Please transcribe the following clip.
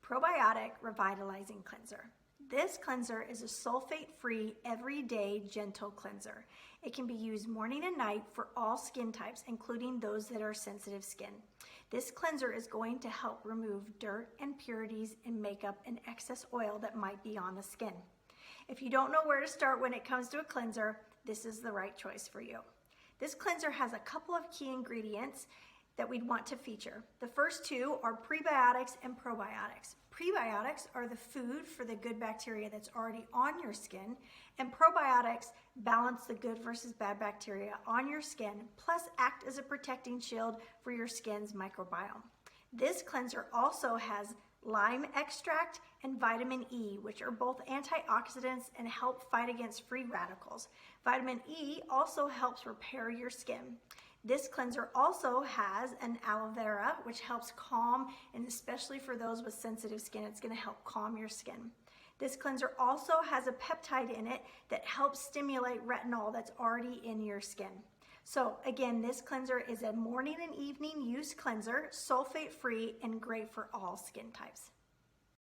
Probiotic Revitalizing Cleanser. This cleanser is a sulfate-free, everyday, gentle cleanser. It can be used morning and night for all skin types, including those that are sensitive skin. This cleanser is going to help remove dirt, impurities, and makeup and excess oil that might be on the skin. If you don't know where to start when it comes to a cleanser, this is the right choice for you. This cleanser has a couple of key ingredients that we'd want to feature. The first two are prebiotics and probiotics. Prebiotics are the food for the good bacteria that's already on your skin, and probiotics balance the good versus bad bacteria on your skin, plus act as a protecting shield for your skin's microbiome. This cleanser also has lime extract and vitamin E, which are both antioxidants and help fight against free radicals. Vitamin E also helps repair your skin. This cleanser also has an aloe vera, which helps calm, and especially for those with sensitive skin, it's going to help calm your skin. This cleanser also has a peptide in it that helps stimulate retinol that's already in your skin. So again, this cleanser is a morning and evening use cleanser, sulfate free, and great for all skin types.